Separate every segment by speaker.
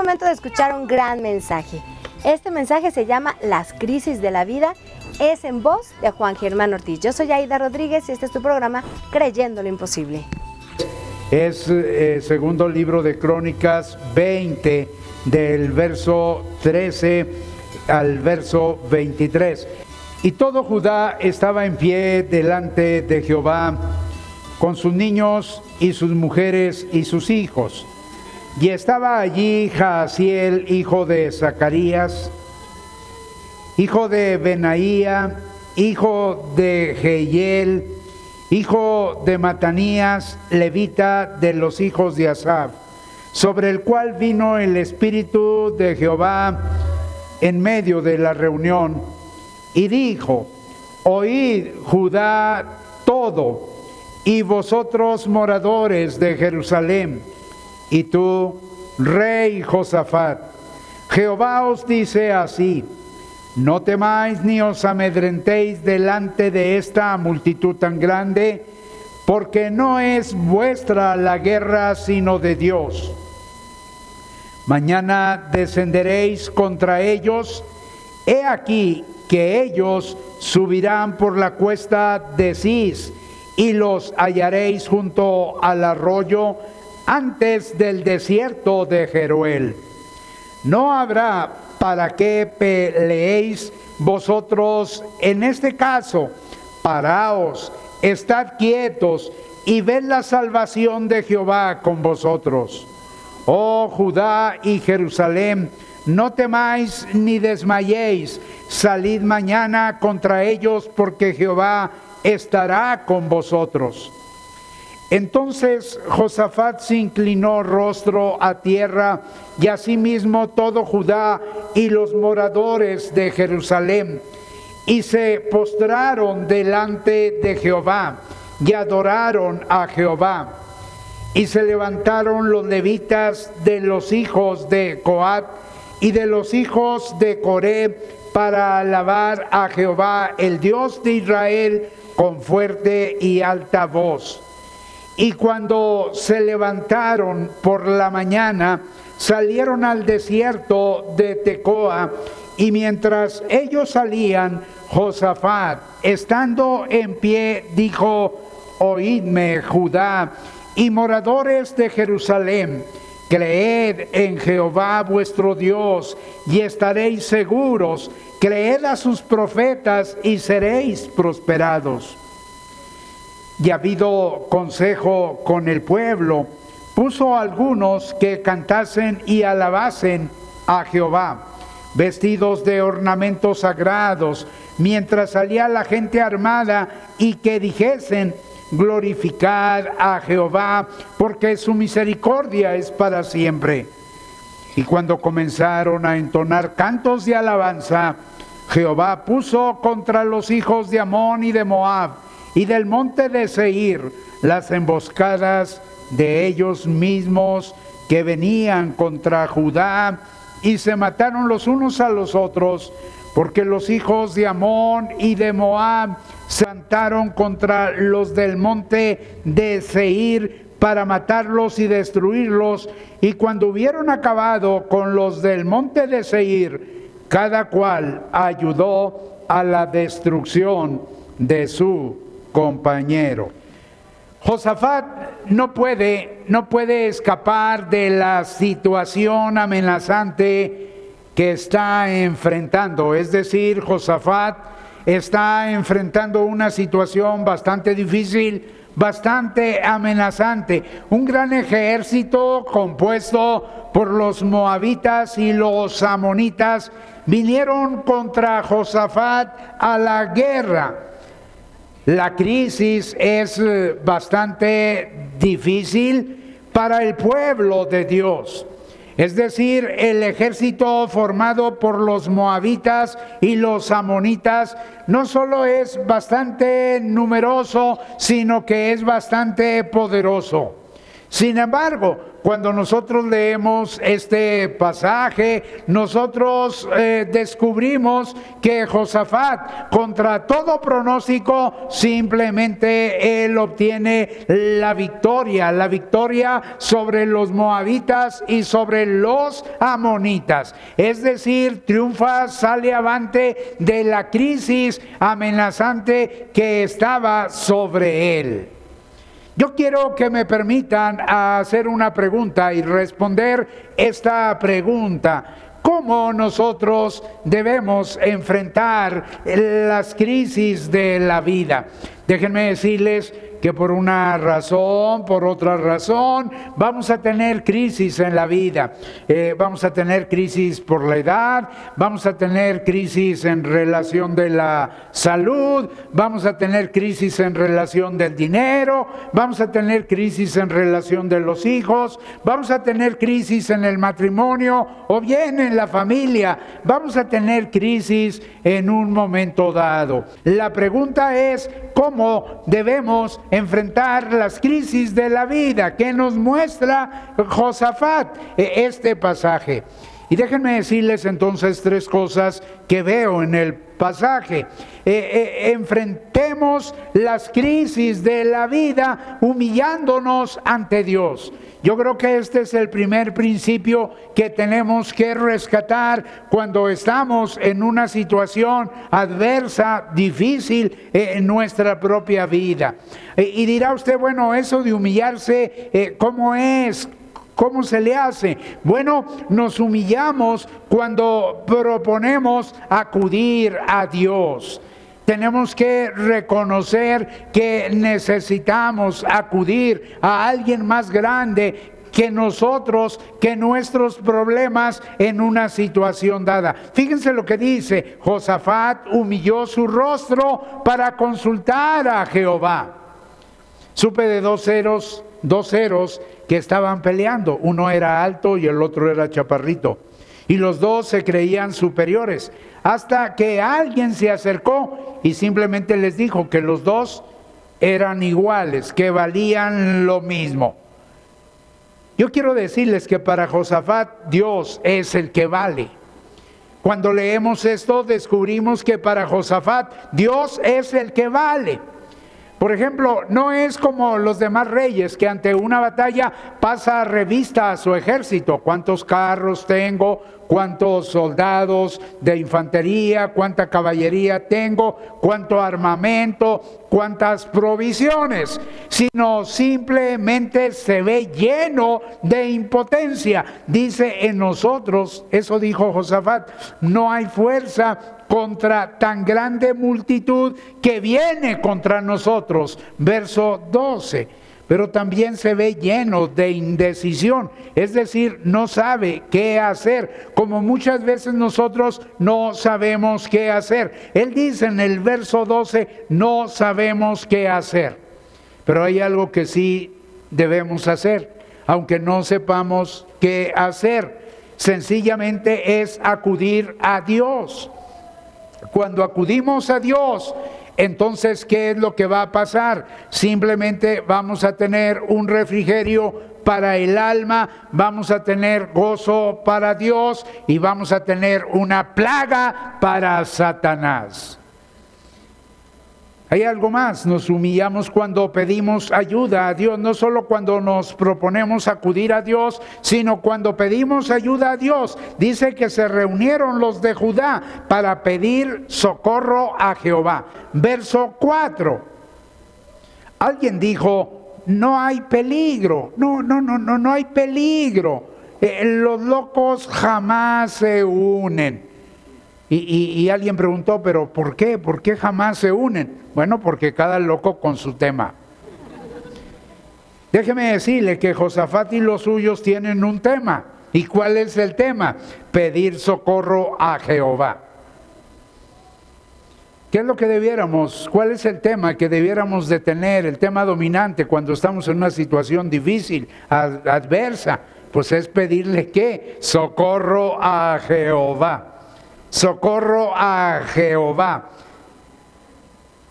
Speaker 1: momento de escuchar un gran mensaje. Este mensaje se llama Las crisis de la vida. Es en voz de Juan Germán Ortiz. Yo soy Aida Rodríguez y este es tu programa Creyendo lo Imposible.
Speaker 2: Es segundo libro de Crónicas 20, del verso 13 al verso 23. Y todo Judá estaba en pie delante de Jehová, con sus niños y sus mujeres y sus hijos. Y estaba allí Jaasiel, hijo de Zacarías, hijo de Benaía, hijo de Jehiel, hijo de Matanías, levita de los hijos de Asaf, sobre el cual vino el Espíritu de Jehová en medio de la reunión, y dijo: Oíd, Judá, todo, y vosotros moradores de Jerusalén, y tú, rey Josafat, Jehová os dice así: no temáis ni os amedrentéis delante de esta multitud tan grande, porque no es vuestra la guerra, sino de Dios. Mañana descenderéis contra ellos. He aquí que ellos subirán por la cuesta de Cis, y los hallaréis junto al arroyo, antes del desierto de Jeruel. No habrá para qué peleéis vosotros en este caso. Paraos, estad quietos y ved la salvación de Jehová con vosotros. Oh Judá y Jerusalén, no temáis ni desmayéis, salid mañana contra ellos, porque Jehová estará con vosotros. Entonces Josafat se inclinó rostro a tierra, y asimismo todo Judá y los moradores de Jerusalén, y se postraron delante de Jehová, y adoraron a Jehová. Y se levantaron los levitas de los hijos de Coat y de los hijos de Coré para alabar a Jehová, el Dios de Israel, con fuerte y alta voz. Y cuando se levantaron por la mañana, salieron al desierto de Tecoa, y mientras ellos salían, Josafat, estando en pie, dijo: Oídme, Judá y moradores de Jerusalén, creed en Jehová vuestro Dios y estaréis seguros, creed a sus profetas y seréis prosperados. Y habido consejo con el pueblo, puso a algunos que cantasen y alabasen a Jehová, vestidos de ornamentos sagrados, mientras salía la gente armada, y que dijesen: glorificad a Jehová, porque su misericordia es para siempre. Y cuando comenzaron a entonar cantos de alabanza, Jehová puso contra los hijos de Amón y de Moab y del monte de Seir las emboscadas de ellos mismos que venían contra Judá, y se mataron los unos a los otros, porque los hijos de Amón y de Moab se levantaron contra los del monte de Seir para matarlos y destruirlos. Y cuando hubieron acabado con los del monte de Seir, cada cual ayudó a la destrucción de su compañero. Josafat no puede escapar de la situación amenazante que está enfrentando. Es decir, Josafat está enfrentando una situación bastante difícil, bastante amenazante. Un gran ejército compuesto por los moabitas y los amonitas vinieron contra Josafat a la guerra. La crisis es bastante difícil para el pueblo de Dios. Es decir, el ejército formado por los moabitas y los amonitas no solo es bastante numeroso, sino que es bastante poderoso. Sin embargo, cuando nosotros leemos este pasaje, nosotros descubrimos que Josafat, contra todo pronóstico, simplemente él obtiene la victoria sobre los moabitas y sobre los amonitas. Es decir, triunfa, sale avante de la crisis amenazante que estaba sobre él. Yo quiero que me permitan hacer una pregunta y responder esta pregunta. ¿Cómo nosotros debemos enfrentar las crisis de la vida? Déjenme decirles que por una razón, por otra razón, vamos a tener crisis en la vida. Vamos a tener crisis por la edad, vamos a tener crisis en relación de la salud, vamos a tener crisis en relación del dinero, vamos a tener crisis en relación de los hijos, vamos a tener crisis en el matrimonio o bien en la familia, vamos a tener crisis en un momento dado. La pregunta es, ¿cómo debemos enfrentar las crisis de la vida? ¿Qué nos muestra Josafat este pasaje? Y déjenme decirles entonces tres cosas que veo en el pasaje. Enfrentemos las crisis de la vida humillándonos ante Dios. Yo creo que este es el primer principio que tenemos que rescatar cuando estamos en una situación adversa, difícil en nuestra propia vida. Y dirá usted, bueno, eso de humillarse, ¿cómo es? ¿Cómo se le hace? Bueno, nos humillamos cuando proponemos acudir a Dios. Tenemos que reconocer que necesitamos acudir a alguien más grande que nosotros, que nuestros problemas en una situación dada. Fíjense lo que dice: Josafat humilló su rostro para consultar a Jehová. Supe de dos ceros que estaban peleando. Uno era alto y el otro era chaparrito. Y los dos se creían superiores. Hasta que alguien se acercó y simplemente les dijo que los dos eran iguales, que valían lo mismo. Yo quiero decirles que para Josafat Dios es el que vale. Cuando leemos esto descubrimos que para Josafat Dios es el que vale. Por ejemplo, no es como los demás reyes que ante una batalla pasa revista a su ejército. ¿Cuántos carros tengo? ¿Cuántos soldados de infantería? ¿Cuánta caballería tengo? ¿Cuánto armamento? ¿Cuántas provisiones? Sino simplemente se ve lleno de impotencia. Dice en nosotros, eso dijo Josafat, no hay fuerza contra tan grande multitud que viene contra nosotros. Verso 12. Pero también se ve lleno de indecisión, es decir, no sabe qué hacer, como muchas veces nosotros no sabemos qué hacer. Él dice en el verso 12, no sabemos qué hacer, pero hay algo que sí debemos hacer, aunque no sepamos qué hacer, sencillamente es acudir a Dios. Cuando acudimos a Dios, entonces, ¿qué es lo que va a pasar? Simplemente vamos a tener un refrigerio para el alma, vamos a tener gozo para Dios y vamos a tener una plaga para Satanás. Hay algo más, nos humillamos cuando pedimos ayuda a Dios, no solo cuando nos proponemos acudir a Dios, sino cuando pedimos ayuda a Dios. Dice que se reunieron los de Judá para pedir socorro a Jehová. Verso 4. Alguien dijo, no hay peligro, no hay peligro. Los locos jamás se unen. Y alguien preguntó, ¿pero por qué? ¿Por qué jamás se unen? Bueno, porque cada loco con su tema. Déjeme decirle que Josafat y los suyos tienen un tema. ¿Y cuál es el tema? Pedir socorro a Jehová. ¿Qué es lo que debiéramos? ¿Cuál es el tema que debiéramos de tener? El tema dominante cuando estamos en una situación difícil, adversa. Pues es pedirle ¿qué? Socorro a Jehová. Socorro a Jehová.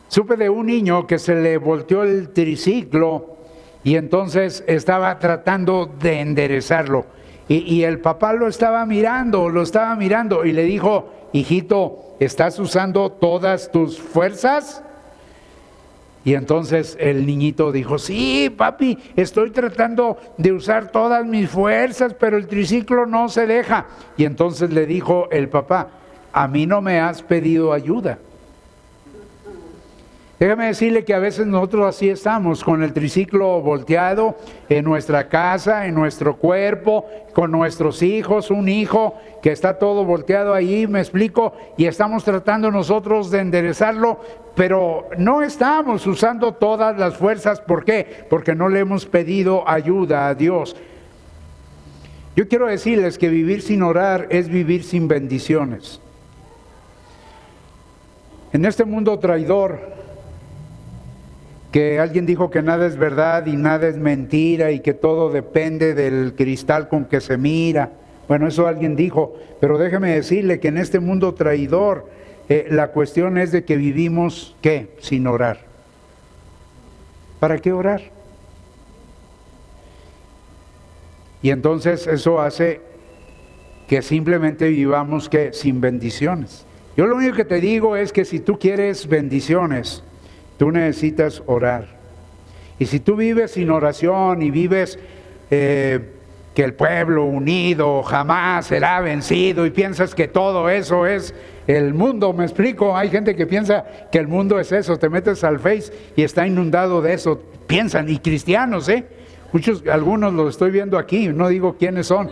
Speaker 2: Supe de un niño que se le volteó el triciclo Y entonces estaba tratando de enderezarlo. Y el papá lo estaba mirando y le dijo: hijito, ¿estás usando todas tus fuerzas? Y entonces el niñito dijo: sí, papi, estoy tratando de usar todas mis fuerzas, pero el triciclo no se deja. Y entonces le dijo el papá: a mí no me has pedido ayuda. Déjame decirle que a veces nosotros así estamos, con el triciclo volteado en nuestra casa, en nuestro cuerpo, con nuestros hijos, un hijo que está todo volteado ahí, me explico, y estamos tratando nosotros de enderezarlo, pero no estamos usando todas las fuerzas. ¿Por qué? Porque no le hemos pedido ayuda a Dios. Yo quiero decirles que vivir sin orar es vivir sin bendiciones. En este mundo traidor, que alguien dijo que nada es verdad y nada es mentira y que todo depende del cristal con que se mira. Bueno, eso alguien dijo, pero déjeme decirle que en este mundo traidor la cuestión es de que vivimos, ¿qué? Sin orar. ¿Para qué orar? Y entonces eso hace que simplemente vivamos, ¿qué? Sin bendiciones. Yo lo único que te digo es que si tú quieres bendiciones, tú necesitas orar. Y si tú vives sin oración y vives que el pueblo unido jamás será vencido y piensas que todo eso es el mundo, me explico, hay gente que piensa que el mundo es eso, te metes al Face y está inundado de eso, piensan, y cristianos, algunos los estoy viendo aquí, no digo quiénes son,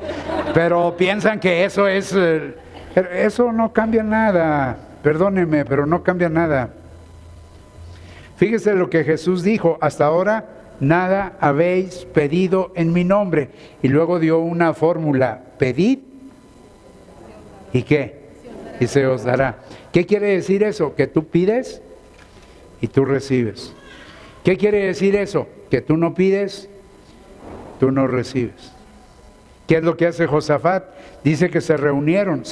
Speaker 2: pero piensan que eso es, eso no cambia nada, perdónenme, pero no cambia nada. Fíjese lo que Jesús dijo: hasta ahora nada habéis pedido en mi nombre. Y luego dio una fórmula: pedid, ¿y qué? Y se os dará. ¿Qué quiere decir eso? Que tú pides y tú recibes. ¿Qué quiere decir eso? Que tú no pides, tú no recibes. ¿Qué es lo que hace Josafat? Dice que se reunieron.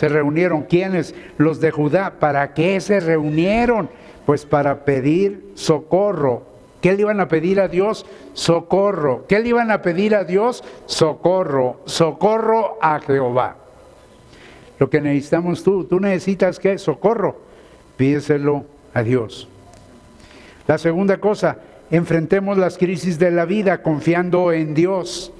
Speaker 2: ¿Quiénes? Los de Judá. ¿Para qué se reunieron? Pues para pedir socorro. ¿Qué le iban a pedir a Dios? Socorro. ¿Qué le iban a pedir a Dios? Socorro. Socorro a Jehová. Lo que necesitamos tú necesitas, ¿qué? Socorro. Pídeselo a Dios. La segunda cosa, enfrentemos las crisis de la vida confiando en Dios.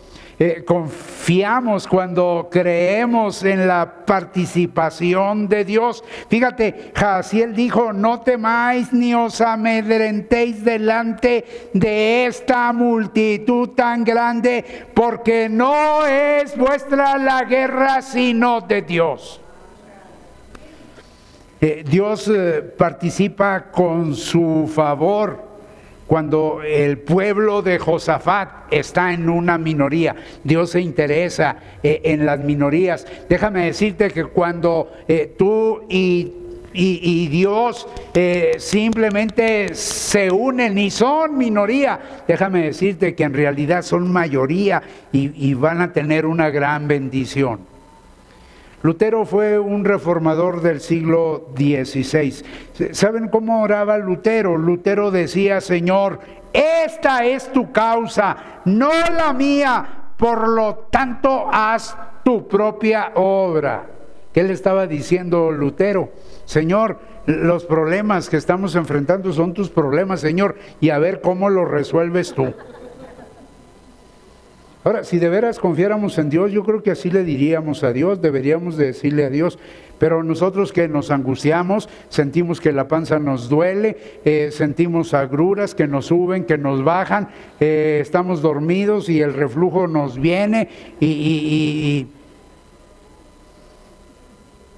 Speaker 2: Confiamos cuando creemos en la participación de Dios. Fíjate, Jaasiel dijo: no temáis ni os amedrentéis delante de esta multitud tan grande, porque no es vuestra la guerra, sino de Dios. Dios participa con su favor. Cuando el pueblo de Josafat está en una minoría, Dios se interesa en las minorías. Déjame decirte que cuando tú y Dios simplemente se unen y son minoría, déjame decirte que en realidad son mayoría y van a tener una gran bendición. Lutero fue un reformador del siglo XVI. ¿Saben cómo oraba Lutero? Lutero decía: Señor, esta es tu causa, no la mía, por lo tanto haz tu propia obra. ¿Qué le estaba diciendo Lutero? Señor, los problemas que estamos enfrentando son tus problemas, Señor, y a ver cómo los resuelves tú. Ahora, si de veras confiáramos en Dios, yo creo que así le diríamos a Dios, deberíamos de decirle a Dios. Pero nosotros que nos angustiamos, sentimos que la panza nos duele, sentimos agruras que nos suben, que nos bajan, estamos dormidos y el reflujo nos viene y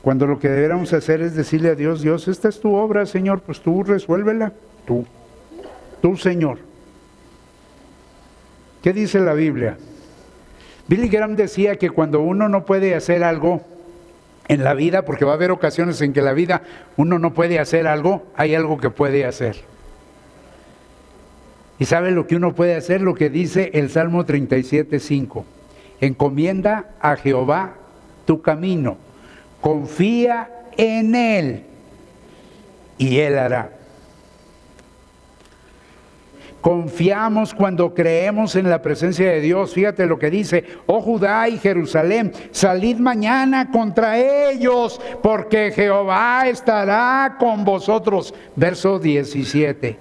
Speaker 2: cuando lo que deberíamos hacer es decirle a Dios: Dios, esta es tu obra, Señor, pues tú resuélvela, tú Señor. ¿Qué dice la Biblia? Billy Graham decía que cuando uno no puede hacer algo en la vida, porque va a haber ocasiones en que en la vida uno no puede hacer algo, hay algo que puede hacer. ¿Y sabe lo que uno puede hacer? Lo que dice el Salmo 37:5. Encomienda a Jehová tu camino, confía en Él y Él hará. Confiamos cuando creemos en la presencia de Dios. Fíjate lo que dice: oh Judá y Jerusalén, salid mañana contra ellos, porque Jehová estará con vosotros. Verso 17.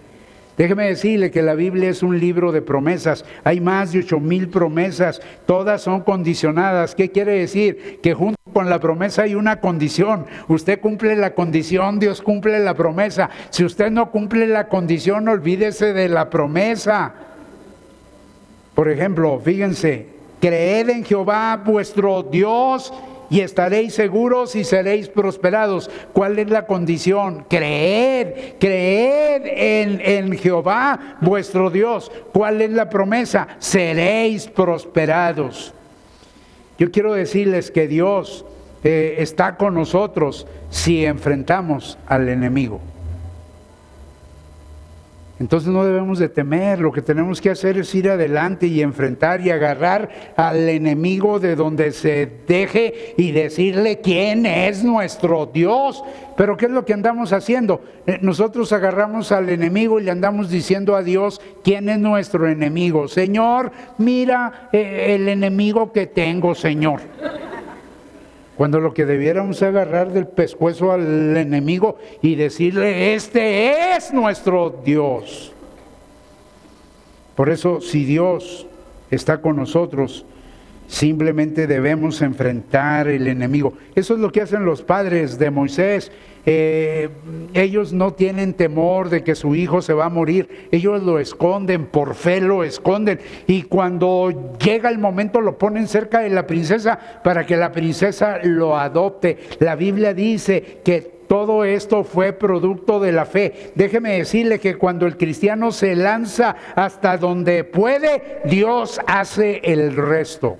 Speaker 2: Déjeme decirle que la Biblia es un libro de promesas. Hay más de 8,000 promesas. Todas son condicionadas. ¿Qué quiere decir? Que junto con la promesa hay una condición. Usted cumple la condición, Dios cumple la promesa. Si usted no cumple la condición, olvídese de la promesa. Por ejemplo, fíjense: creed en Jehová vuestro Dios y estaréis seguros y seréis prosperados. ¿Cuál es la condición? Creed en Jehová vuestro Dios. ¿Cuál es la promesa? Seréis prosperados. Yo quiero decirles que Dios está con nosotros si enfrentamos al enemigo. Entonces no debemos de temer. Lo que tenemos que hacer es ir adelante y enfrentar y agarrar al enemigo de donde se deje y decirle quién es nuestro Dios. Pero ¿qué es lo que andamos haciendo? Nosotros agarramos al enemigo y le andamos diciendo a Dios quién es nuestro enemigo. Señor, mira el enemigo que tengo, Señor. Cuando lo que debiéramos agarrar del pescuezo al enemigo y decirle: este es nuestro Dios. Por eso, si Dios está con nosotros, simplemente debemos enfrentar el enemigo. Eso es lo que hacen los padres de Moisés. Ellos no tienen temor de que su hijo se va a morir. Ellos lo esconden, por fe lo esconden, y cuando llega el momento lo ponen cerca de la princesa para que la princesa lo adopte. La Biblia dice que todo esto fue producto de la fe. Déjeme decirle que cuando el cristiano se lanza hasta donde puede, Dios hace el resto.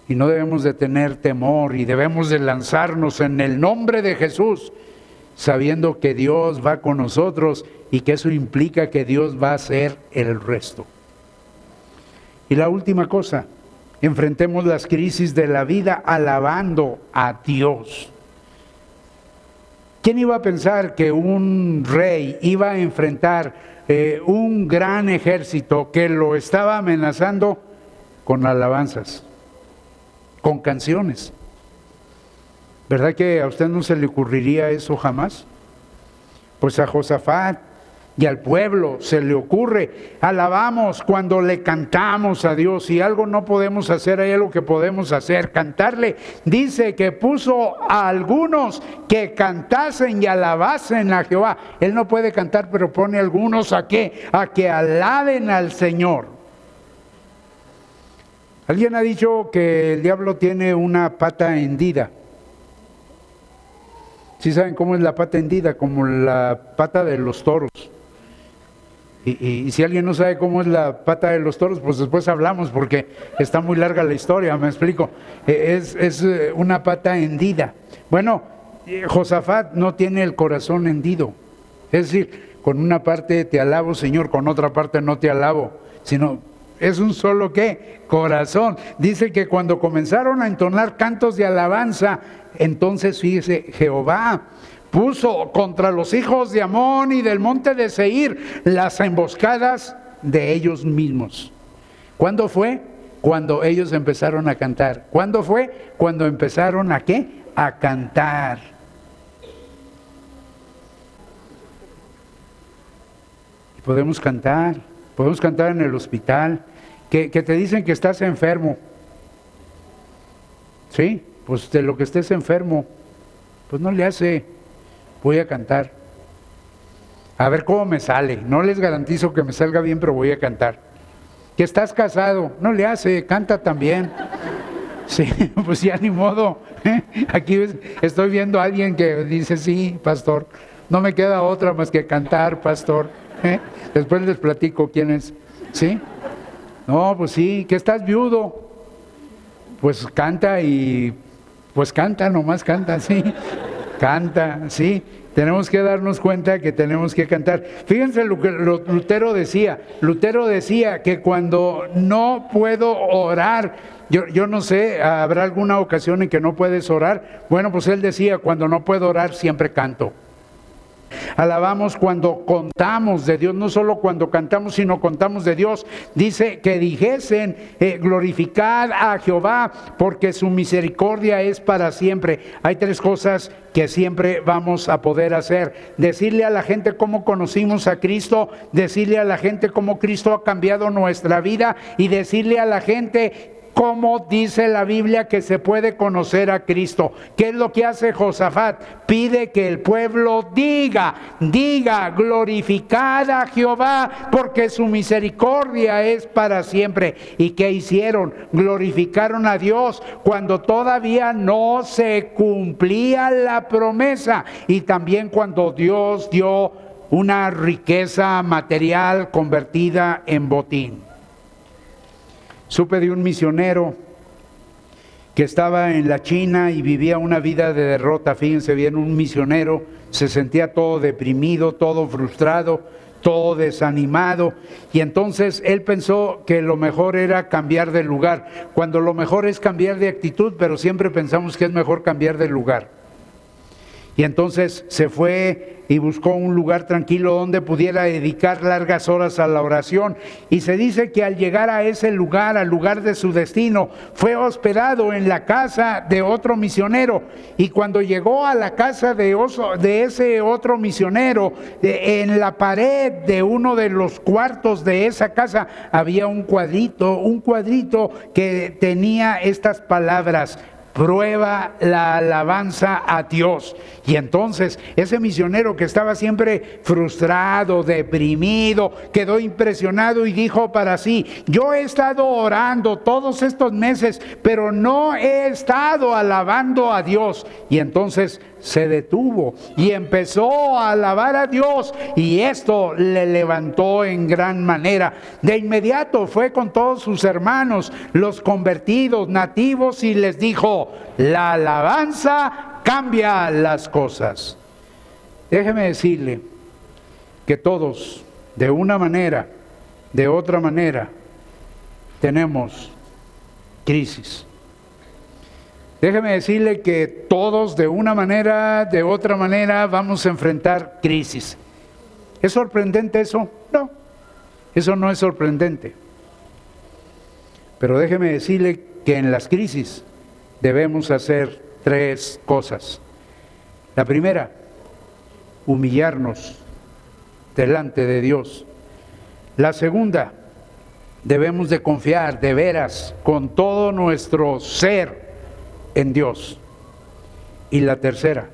Speaker 2: Y no debemos de tener temor, y debemos de lanzarnos en el nombre de Jesús, sabiendo que Dios va con nosotros y que eso implica que Dios va a hacer el resto. Y la última cosa: enfrentemos las crisis de la vida alabando a Dios. ¿Quién iba a pensar que un rey iba a enfrentar un gran ejército que lo estaba amenazando con alabanzas, con canciones? ¿Verdad que a usted no se le ocurriría eso jamás? Pues a Josafat y al pueblo se le ocurre. Alabamos cuando le cantamos a Dios. Si algo no podemos hacer, hay algo que podemos hacer: cantarle. Dice que puso a algunos que cantasen y alabasen a Jehová. Él no puede cantar, pero pone a algunos ¿a qué? A que alaben al Señor. Alguien ha dicho que el diablo tiene una pata hendida. ¿Sí saben cómo es la pata hendida? Como la pata de los toros. Y si alguien no sabe cómo es la pata de los toros, pues después hablamos, porque está muy larga la historia, me explico. Es una pata hendida. Bueno, Josafat no tiene el corazón hendido. Es decir, con una parte te alabo, Señor, con otra parte no te alabo, sino es un solo ¿qué? Corazón. Dice que cuando comenzaron a entonar cantos de alabanza, entonces fíjese, Jehová puso contra los hijos de Amón y del monte de Seir las emboscadas de ellos mismos. ¿Cuándo fue? Cuando ellos empezaron a cantar. ¿Cuándo fue? Cuando empezaron ¿a qué? A cantar. Y podemos cantar en el hospital, que te dicen que estás enfermo. ¿Sí? Pues de lo que estés enfermo, pues no le hace, voy a cantar. A ver cómo me sale. No les garantizo que me salga bien, pero voy a cantar. Que estás casado, no le hace, canta también. Sí, pues ya ni modo. Aquí estoy viendo a alguien que dice: sí, pastor, no me queda otra más que cantar, pastor. Después les platico quién es. ¿Sí? No, pues sí. Que estás viudo, pues canta, y pues canta, nomás canta, sí. Canta, sí. Tenemos que darnos cuenta que tenemos que cantar. Fíjense lo que Lutero decía. Lutero decía que cuando no puedo orar, yo no sé, ¿habrá alguna ocasión en que no puedes orar? Bueno, pues él decía: cuando no puedo orar siempre canto. Alabamos cuando contamos de Dios, no solo cuando cantamos, sino contamos de Dios. Dice que dijesen, glorificad a Jehová, porque su misericordia es para siempre. Hay tres cosas que siempre vamos a poder hacer: decirle a la gente cómo conocimos a Cristo, decirle a la gente cómo Cristo ha cambiado nuestra vida, y decirle a la gente cómo dice la Biblia que se puede conocer a Cristo. ¿Qué es lo que hace Josafat? Pide que el pueblo diga, glorificad a Jehová, porque su misericordia es para siempre. ¿Y qué hicieron? Glorificaron a Dios cuando todavía no se cumplía la promesa, y también cuando Dios dio una riqueza material convertida en botín. Supe de un misionero que estaba en la China y vivía una vida de derrota. Fíjense bien, un misionero se sentía todo deprimido, todo frustrado, todo desanimado, y entonces él pensó que lo mejor era cambiar de lugar, cuando lo mejor es cambiar de actitud, pero siempre pensamos que es mejor cambiar de lugar. Y entonces se fue y buscó un lugar tranquilo donde pudiera dedicar largas horas a la oración. Y se dice que al llegar a ese lugar, al lugar de su destino, fue hospedado en la casa de otro misionero. Y cuando llegó a la casa de ese otro misionero, en la pared de uno de los cuartos de esa casa había un cuadrito que tenía estas palabras: prueba la alabanza a Dios. Y entonces ese misionero, que estaba siempre frustrado, deprimido, quedó impresionado y dijo para sí: yo he estado orando todos estos meses, pero no he estado alabando a Dios. Y entonces se detuvo y empezó a alabar a Dios, y esto le levantó en gran manera. De inmediato fue con todos sus hermanos, los convertidos nativos, y les dijo: la alabanza cambia las cosas. Déjeme decirle que todos, de una manera, de otra manera, tenemos crisis. Déjeme decirle que todos, de una manera, de otra manera, vamos a enfrentar crisis. ¿Es sorprendente eso? No, eso no es sorprendente. Pero déjeme decirle que en las crisis debemos hacer tres cosas. La primera, humillarnos delante de Dios. La segunda, debemos de confiar de veras con todo nuestro ser en Dios. Y la tercera,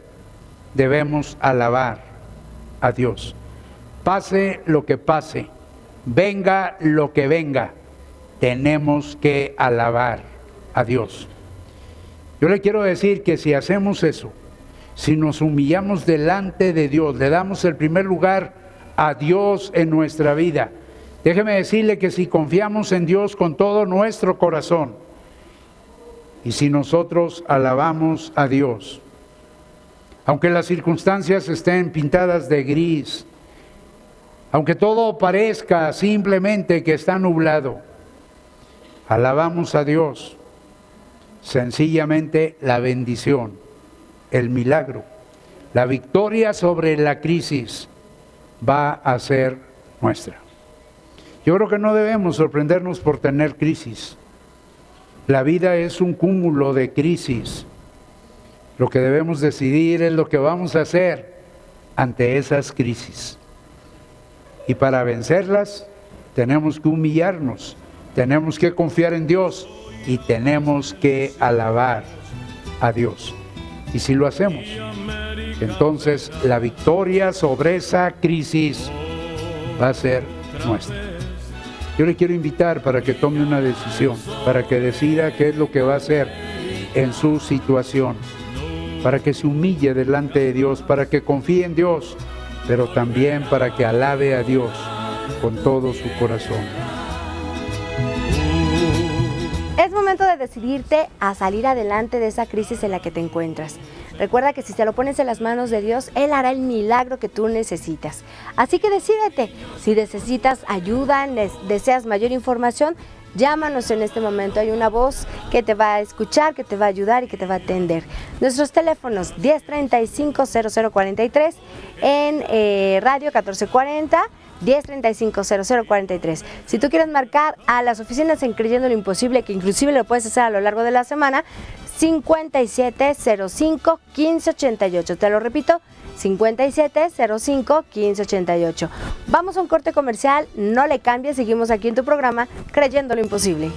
Speaker 2: debemos alabar a Dios. Pase lo que pase, venga lo que venga, tenemos que alabar a Dios. Yo le quiero decir que si hacemos eso, si nos humillamos delante de Dios, le damos el primer lugar a Dios en nuestra vida, déjeme decirle que si confiamos en Dios con todo nuestro corazón, y si nosotros alabamos a Dios, aunque las circunstancias estén pintadas de gris, aunque todo parezca simplemente que está nublado, alabamos a Dios, sencillamente la bendición, el milagro, la victoria sobre la crisis va a ser nuestra. Yo creo que no debemos sorprendernos por tener crisis. La vida es un cúmulo de crisis. Lo que debemos decidir es lo que vamos a hacer ante esas crisis. Y para vencerlas tenemos que humillarnos, tenemos que confiar en Dios y tenemos que alabar a Dios. Y si lo hacemos, entonces la victoria sobre esa crisis va a ser nuestra. Yo le quiero invitar para que tome una decisión, para que decida qué es lo que va a hacer en su situación, para que se humille delante de Dios, para que confíe en Dios, pero también para que alabe a Dios con todo su corazón.
Speaker 1: Es momento de decidirte a salir adelante de esa crisis en la que te encuentras. Recuerda que si te lo pones en las manos de Dios, Él hará el milagro que tú necesitas. Así que decídete. Si necesitas ayuda, deseas mayor información, Llámanos en este momento, hay una voz que te va a escuchar, que te va a ayudar y que te va a atender. Nuestros teléfonos 1035-0043 en radio 1440, 1035-0043. Si tú quieres marcar a las oficinas en Creyendo lo Imposible, que inclusive lo puedes hacer a lo largo de la semana, 5705-1588. Te lo repito, 5705-1588. Vamos a un corte comercial, no le cambies, seguimos aquí en tu programa Creyendo lo Imposible.